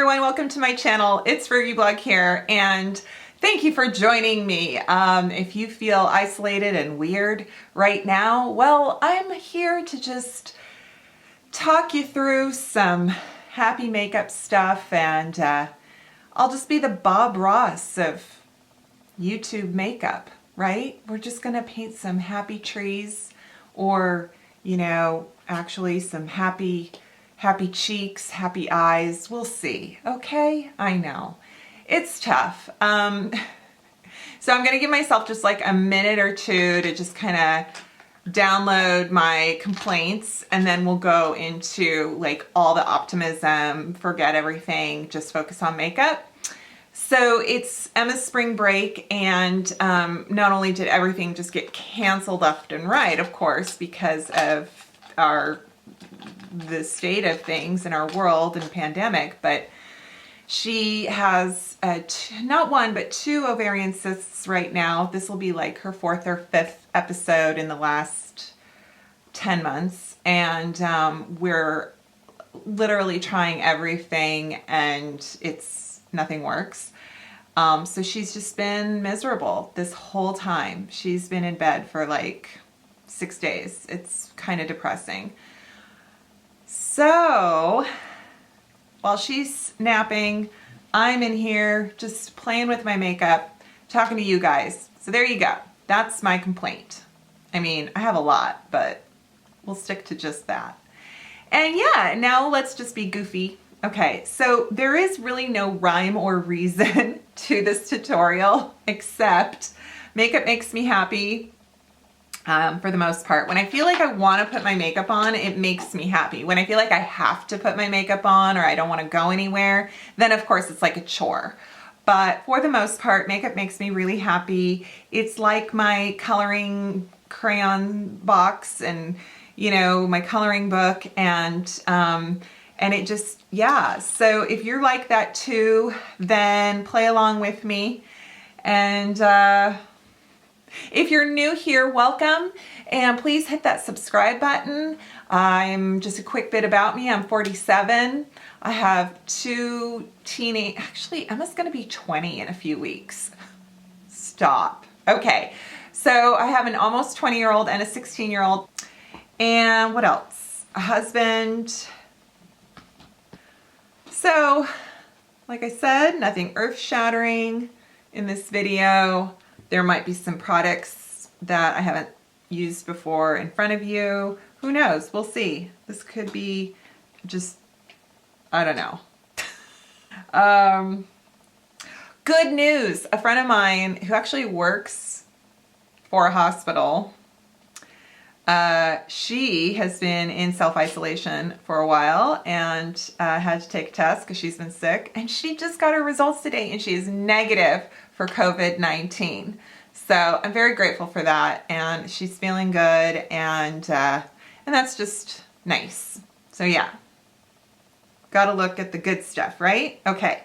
everyone, welcome to my channel. It's Frugalistablog here, and thank you for joining me. If you feel isolated and weird right now, well, I'm here to just talk you through some happy makeup stuff, and I'll just be the Bob Ross of YouTube makeup, right? We're just gonna paint some happy trees, or, you know, actually some happy cheeks, happy eyes. We'll see. Okay, I know it's tough. So I'm gonna give myself just like a minute or two to just kind of download my complaints, and then we'll go into like all the optimism, forget everything, just focus on makeup. So it's Emma's spring break, and not only did everything just get canceled left and right, of course, because of the state of things in our world and pandemic, but she has not one but two ovarian cysts right now. This will be like her 4th or 5th episode in the last 10 months, and we're literally trying everything, and nothing works. So she's just been miserable this whole time. She's been in bed for like 6 days. It's kind of depressing. So while she's napping, I'm in here just playing with my makeup, talking to you guys. So there you go. That's my complaint. I mean, I have a lot, but we'll stick to just that. And yeah, now let's just be goofy. Okay, so there is really no rhyme or reason to this tutorial, except makeup makes me happy. For the most part. When I feel like I want to put my makeup on, it makes me happy. When I feel like I have to put my makeup on, or I don't want to go anywhere, then of course it's like a chore. But for the most part, makeup makes me really happy. It's like my coloring crayon box, and you know, my coloring book, and it just, yeah. So if you're like that too, then play along with me. And if you're new here, welcome, and please hit that subscribe button. I'm just a quick bit about me. I'm 47. I have two actually, Emma's gonna be 20 in a few weeks. Stop. Okay, so I have an almost 20-year-old and a 16-year-old. And what else? A husband. So, like I said, nothing earth-shattering in this video. There might be some products that I haven't used before in front of you. Who knows? We'll see. This could be just, I don't know. Good news. A friend of mine who actually works for a hospital, she has been in self-isolation for a while, and had to take a test because she's been sick, and she just got her results today, and she is negative for COVID-19. So I'm very grateful for that, and she's feeling good, and that's just nice. So yeah, gotta look at the good stuff, right? Okay.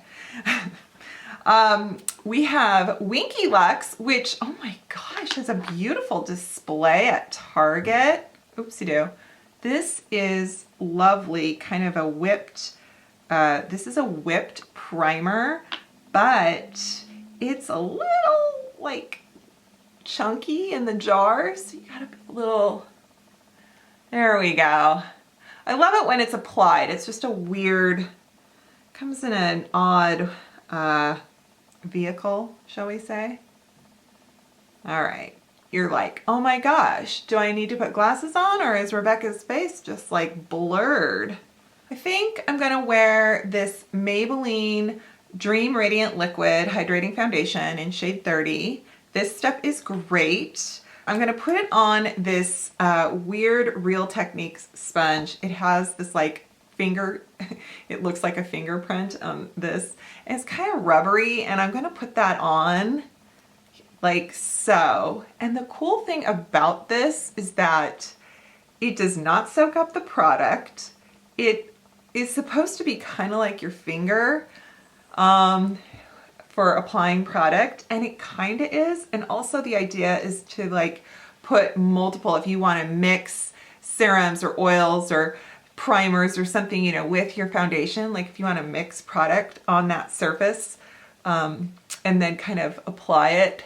We have Winky Lux, which, oh my gosh, has a beautiful display at Target. Oopsie-doo. This is lovely, kind of a whipped, this is a whipped primer, but it's a little like chunky in the jar, so you gotta be a little, there we go. I love it when it's applied. It's just a weird, comes in an odd vehicle, shall we say. All right, you're like, oh my gosh, do I need to put glasses on, or is Rebecca's face just like blurred? I think I'm gonna wear this Maybelline Dream Radiant Liquid Hydrating Foundation in shade 30. This stuff is great. I'm gonna put it on this weird Real Techniques sponge. It has this like finger, it looks like a fingerprint on this. And it's kind of rubbery, and I'm gonna put that on like so. And the cool thing about this is that it does not soak up the product. It is supposed to be kind of like your finger, for applying product, and it kind of is. And also the idea is to like put multiple, if you want to mix serums or oils or primers or something, you know, with your foundation, like if you want to mix product on that surface, and then kind of apply it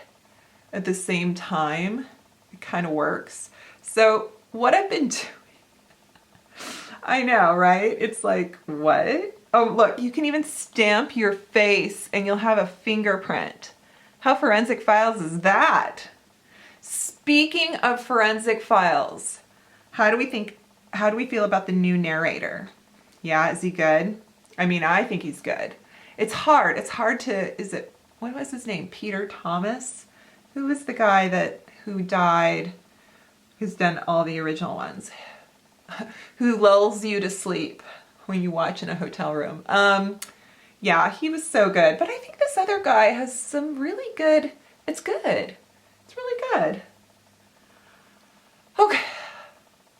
at the same time, it kind of works. So what I've been doing, I know, right? It's like, what? Oh, look, you can even stamp your face and you'll have a fingerprint. How forensic files is that? Speaking of forensic files, how do we feel about the new narrator? Yeah, is he good? I mean, I think he's good. It's hard to, what was his name? Peter Thomas? Who was the guy who died, who's done all the original ones? Who lulls you to sleep when you watch in a hotel room. Yeah, he was so good. But I think this other guy has some really good, it's good. It's really good. Okay.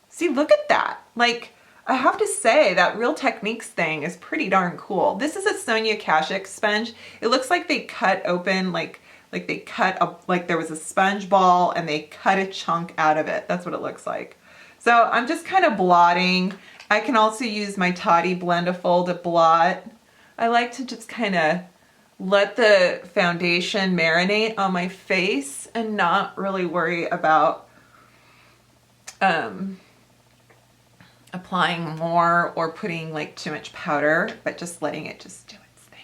See, look at that. Like, I have to say that Real Techniques thing is pretty darn cool. This is a Sonia Kashuk sponge. It looks like they cut open, like they cut like there was a sponge ball and they cut a chunk out of it. That's what it looks like. So I'm just kind of blotting. I can also use my Toddy Blend-A-Fold to blot. I like to just kind of let the foundation marinate on my face and not really worry about applying more or putting like too much powder, but just letting it just do its thing.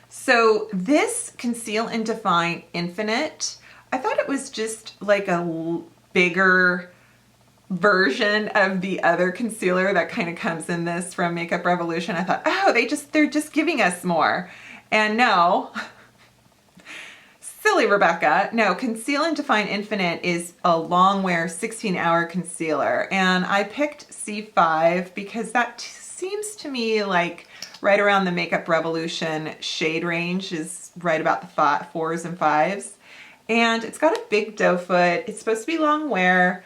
So this Conceal and Define Infinite, I thought it was just like a bigger version of the other concealer that kind of comes in this from Makeup Revolution. I thought, oh, they're just giving us more. And no, silly Rebecca. No, Conceal and Define Infinite is a long wear 16-hour concealer. And I picked C5 because that seems to me like right around the Makeup Revolution shade range, is right about the 4s and 5s. And it's got a big doe foot. It's supposed to be long wear.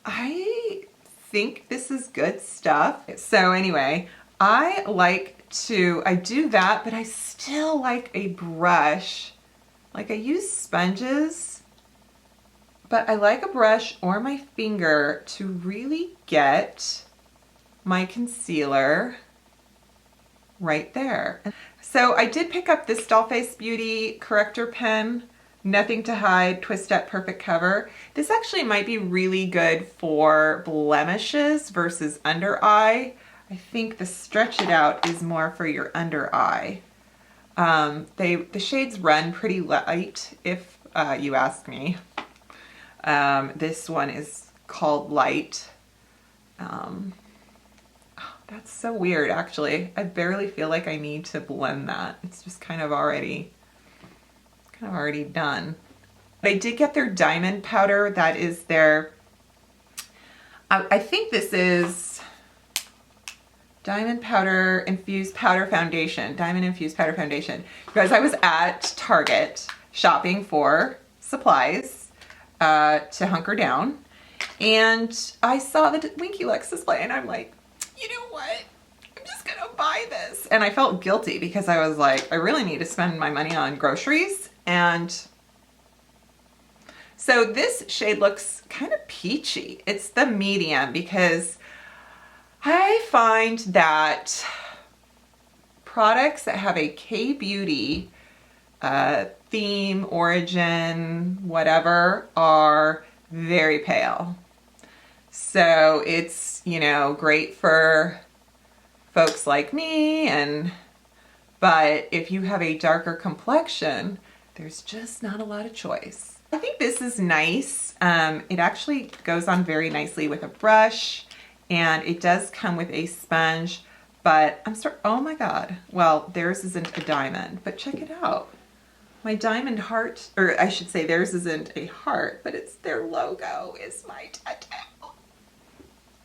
I think this is good stuff. So anyway, I do that, but I still like a brush. Like, I use sponges, but I like a brush or my finger to really get my concealer right there. So I did pick up this Dollface Beauty corrector pen, Nothing to Hide Twist Up Perfect Cover. This actually might be really good for blemishes versus under eye. I think the Stretch It Out is more for your under eye. The shades run pretty light, if you ask me. This one is called Light. Oh, that's so weird, actually. I barely feel like I need to blend that. It's just kind of already done. But I did get their diamond powder. That is their, I think this is Diamond Powder Infused Powder Foundation. Diamond Infused Powder Foundation. Because I was at Target shopping for supplies to hunker down. And I saw the Winky Lux display and I'm like, you know what? I'm just gonna buy this. And I felt guilty because I was like, I really need to spend my money on groceries. And so this shade looks kind of peachy. It's the medium because I find that products that have a K-beauty theme, origin, whatever, are very pale. So it's, you know, great for folks like me, but if you have a darker complexion, there's just not a lot of choice. I think this is nice. It actually goes on very nicely with a brush, and it does come with a sponge, but oh my God. Well, theirs isn't a diamond, but check it out. My diamond heart, or I should say theirs isn't a heart, but it's their logo is my tattoo.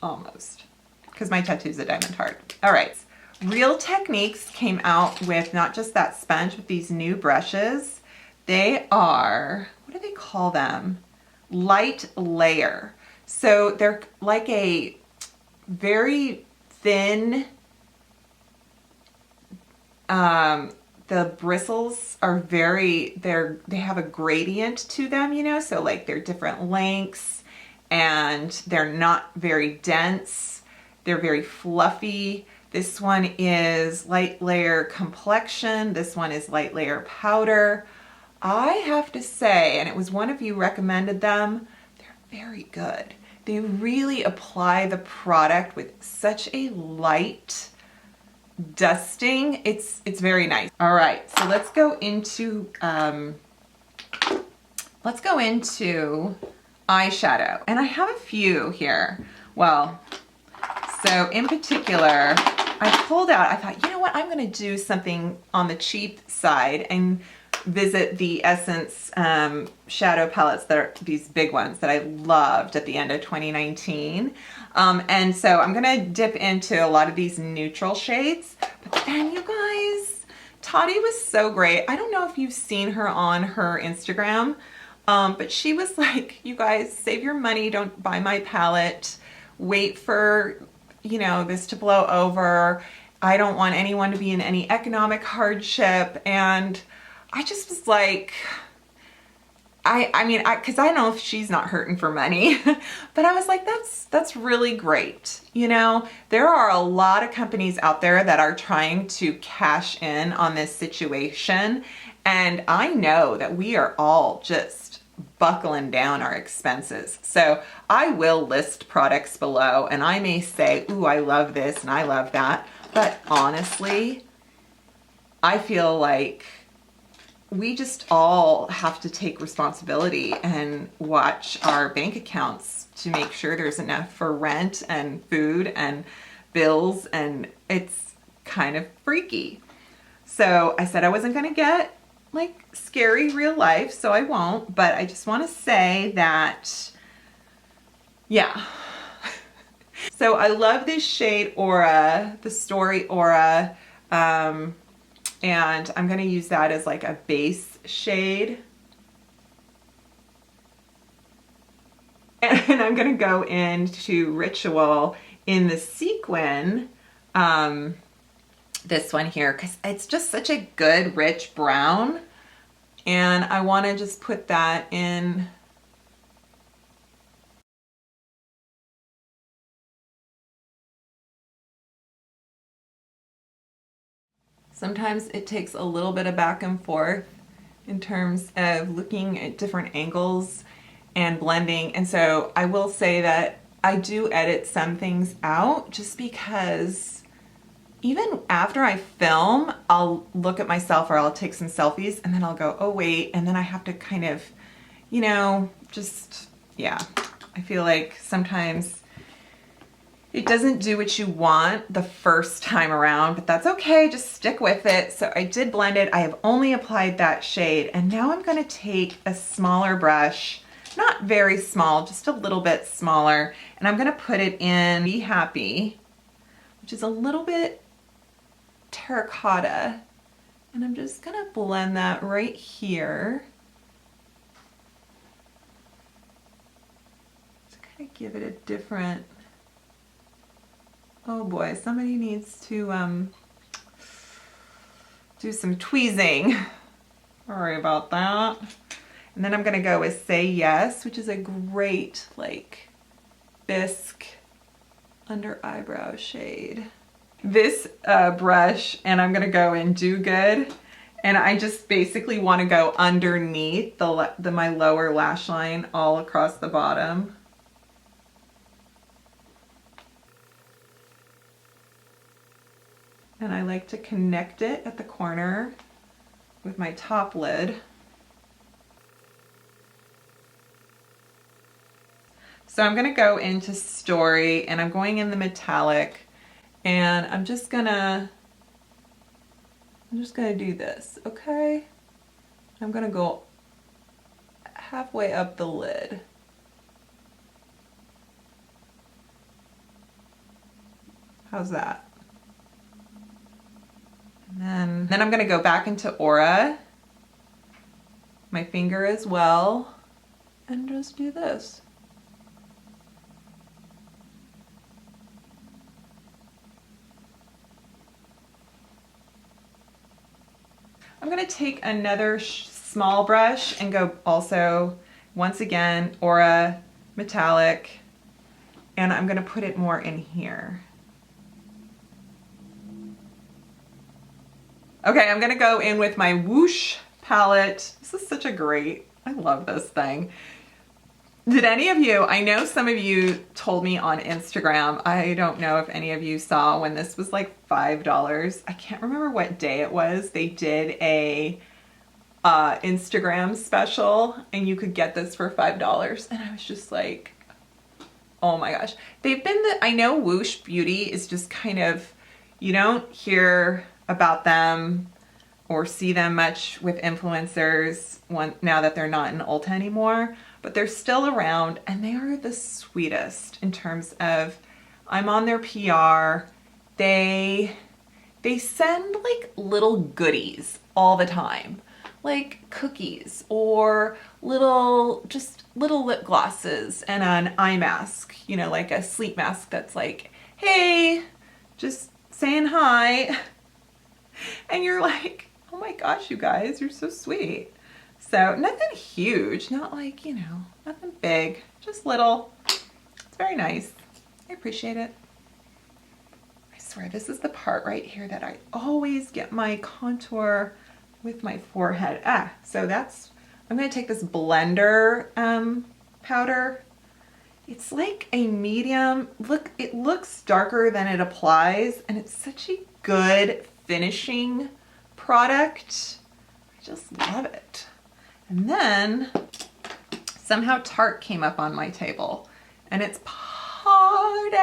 Almost, because my tattoo is a diamond heart. All right, Real Techniques came out with not just that sponge, but these new brushes. They are, what do they call them? Light Layer. So they're like a very thin, the bristles are they have a gradient to them, you know, so like they're different lengths and they're not very dense. They're very fluffy. This one is light layer complexion. This one is light layer powder. I have to say, and it was one of you recommended them, they're very good. They really apply the product with such a light dusting. It's very nice. All right, so let's go into eyeshadow. And I have a few here. Well, so in particular, I pulled out, I thought, you know what, I'm gonna do something on the cheap side and visit the Essence shadow palettes that are these big ones that I loved at the end of 2019. And so I'm gonna dip into a lot of these neutral shades. But then you guys, Toddy was so great. I don't know if you've seen her on her Instagram, but she was like, you guys, save your money, don't buy my palette, wait for, you know, this to blow over. I don't want anyone to be in any economic hardship. And I just was like, I mean, cause I don't know if she's not hurting for money, but I was like, that's really great. You know, there are a lot of companies out there that are trying to cash in on this situation. And I know that we are all just buckling down our expenses. So I will list products below and I may say, ooh, I love this and I love that. But honestly, I feel like we just all have to take responsibility and watch our bank accounts to make sure there's enough for rent and food and bills, and it's kind of freaky. So I said I wasn't gonna get like scary real life, so I won't, but I just wanna say that, yeah. So I love this shade Aura, the Story Aura, and I'm gonna use that as like a base shade. And I'm gonna go into Ritual in the sequin, this one here, because it's just such a good rich brown. And I wanna just put that in. Sometimes it takes a little bit of back and forth in terms of looking at different angles and blending. And so I will say that I do edit some things out just because even after I film, I'll look at myself or I'll take some selfies and then I'll go, oh wait, and then I have to kind of, you know, just, yeah. I feel like sometimes it doesn't do what you want the first time around, but that's okay, just stick with it. So I did blend it. I have only applied that shade, and now I'm gonna take a smaller brush, not very small, just a little bit smaller, and I'm gonna put it in Be Happy, which is a little bit terracotta, and I'm just gonna blend that right here to kind of give it a different. Oh boy, somebody needs to do some tweezing. Sorry about that. And then I'm gonna go with Say Yes, which is a great like bisque under eyebrow shade. This brush, and I'm gonna go in Do Good, and I just basically want to go underneath my lower lash line all across the bottom. And I like to connect it at the corner with my top lid. So I'm gonna go into Story, and I'm going in the metallic, and I'm just gonna do this, okay? I'm gonna go halfway up the lid. How's that? And then I'm gonna go back into Aura, my finger as well, and just do this. I'm gonna take another small brush and go also, once again, Aura, metallic, and I'm gonna put it more in here. Okay, I'm gonna go in with my Whoosh palette. This is such a great, I love this thing. Did any of you, I know some of you told me on Instagram, I don't know if any of you saw when this was like $5. I can't remember what day it was. They did a Instagram special and you could get this for $5. And I was just like, oh my gosh. They've been I know Whoosh Beauty is just kind of, you don't hear about them or see them much with influencers now that they're not in Ulta anymore, but they're still around and they are the sweetest in terms of, I'm on their PR. They send like little goodies all the time, like cookies or just little lip glosses and an eye mask, you know, like a sleep mask that's like, hey, just saying hi. And you're like, oh my gosh, you guys, you're so sweet. So nothing huge, not like, you know, nothing big, just little. It's very nice. I appreciate it. I swear, this is the part right here that I always get my contour with my forehead. So I'm gonna take this blender powder. It's like a medium, look, it looks darker than it applies, and it's such a good finishing product. I just love it. And then somehow Tarte came up on my table, and it's party.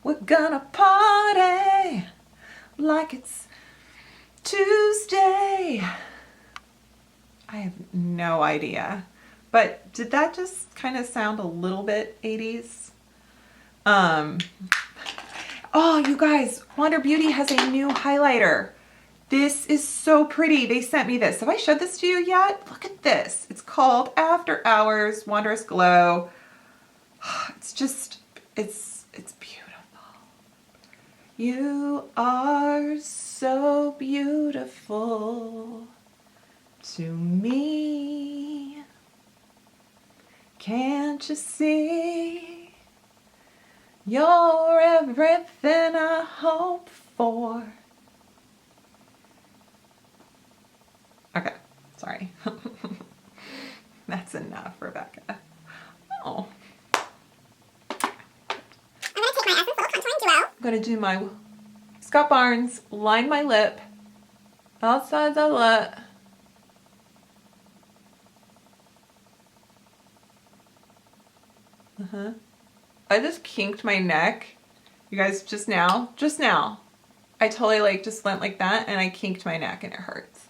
We're gonna party like it's Tuesday. I have no idea. But did that just kind of sound a little bit 80s? Oh, you guys, Wander Beauty has a new highlighter. This is so pretty. They sent me this. Have I showed this to you yet? Look at this. It's called After Hours Wondrous Glow. It's just, it's beautiful. You are so beautiful to me. Can't you see? You're everything I hope for. Okay, sorry. That's enough, Rebecca. Oh. I'm gonna do my Scott Barnes, line my lip, outside the lip. I just kinked my neck. You guys, just now, I totally like just went like that and I kinked my neck and it hurts.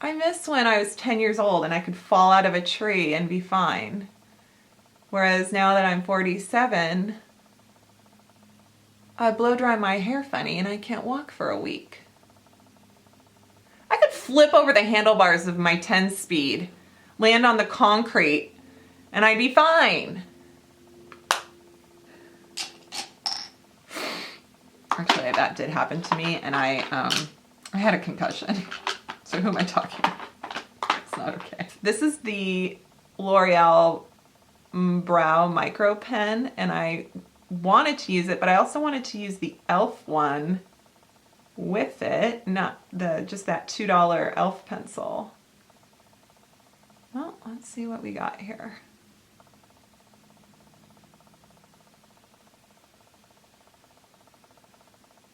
I miss when I was 10 years old and I could fall out of a tree and be fine. Whereas now that I'm 47, I blow dry my hair funny and I can't walk for a week. I could flip over the handlebars of my 10-speed, land on the concrete, and I'd be fine. Actually, that did happen to me, and I had a concussion. So who am I talking about? It's not okay. This is the L'Oreal Brow Micro Pen, and I wanted to use it, but I also wanted to use the e.l.f. one with it, not just that $2 e.l.f. pencil. Well, let's see what we got here.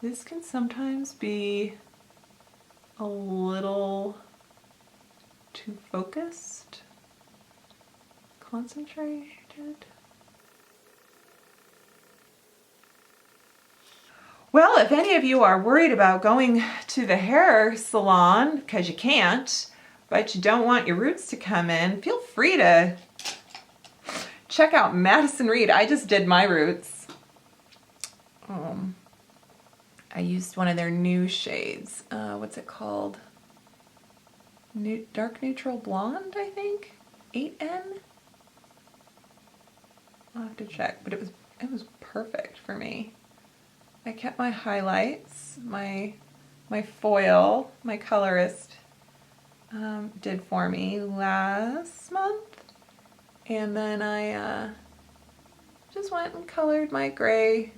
This can sometimes be a little too focused, concentrated. Well, if any of you are worried about going to the hair salon because you can't, but you don't want your roots to come in, feel free to check out Madison Reed. I just did my roots. I used one of their new shades. What's it called? Dark Neutral Blonde, I think? 8N? I'll have to check, but it was perfect for me. I kept my highlights, my foil, my colorist did for me last month, and then I just went and colored my gray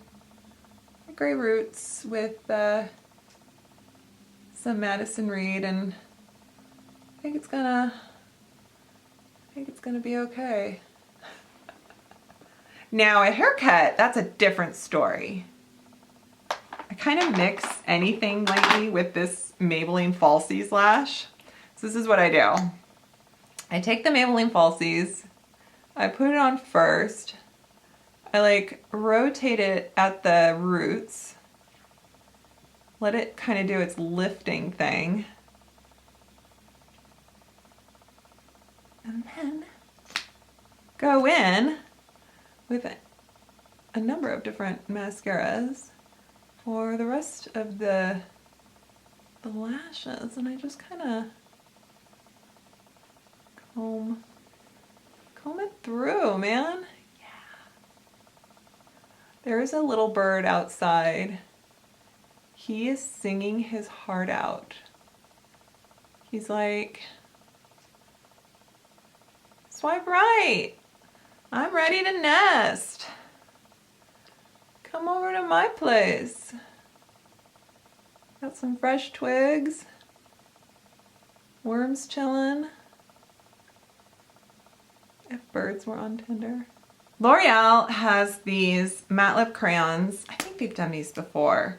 gray roots with some Madison Reed, and I think it's gonna be okay. Now a haircut, that's a different story. I kind of mix anything lately with this Maybelline Falsies lash. So this is what I do. I take the Maybelline Falsies, I put it on first, I like rotate it at the roots, let it kind of do its lifting thing, and then go in with a number of different mascaras for the rest of the lashes, and I just kind of comb it through, man. Yeah. There's a little bird outside. He is singing his heart out. He's like, swipe right. I'm ready to nest. Come over to my place. Got some fresh twigs. Worms chilling. If birds were on Tinder. L'Oreal has these matte lip crayons. I think they've done these before.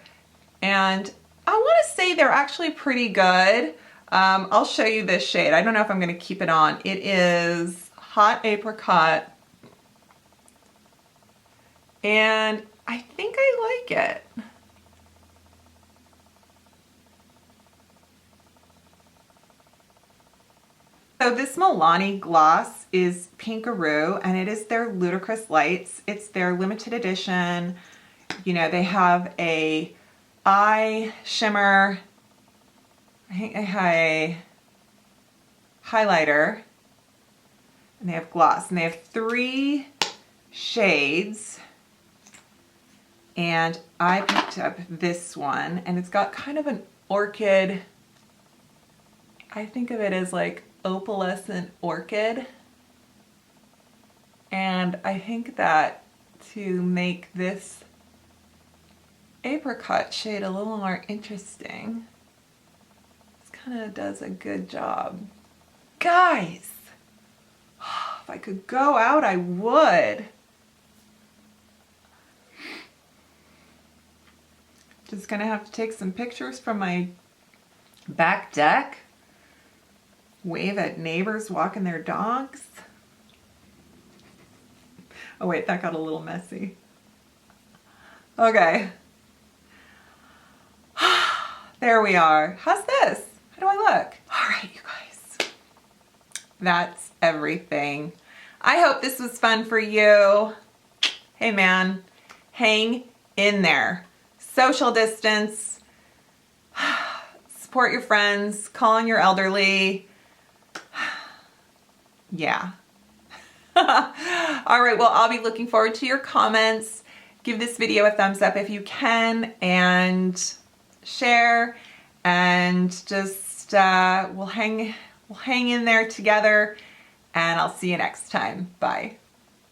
And I want to say they're actually pretty good. I'll show you this shade. I don't know if I'm going to keep it on. It is Hot Apricot. And I think I like it. So this Milani gloss is Pinkaroo, and it is their Ludicrous Lights. It's their limited edition. You know, they have a eye shimmer. I think they have a highlighter, and they have gloss, and they have 3 shades. And I picked up this one, and it's got kind of an orchid. I think of it as like opalescent orchid. And I think that to make this apricot shade a little more interesting, this kind of does a good job. Guys, if I could go out, I would. Just gonna have to take some pictures from my back deck, wave at neighbors walking their dogs. Oh wait, that got a little messy. Okay. There we are. How's this? How do I look? All right, you guys. That's everything. I hope this was fun for you. Hey man, hang in there. Social distance, support your friends, call on your elderly. Yeah. All right, well, I'll be looking forward to your comments. Give this video a thumbs up if you can, and share, and just we'll hang in there together, and I'll see you next time. Bye.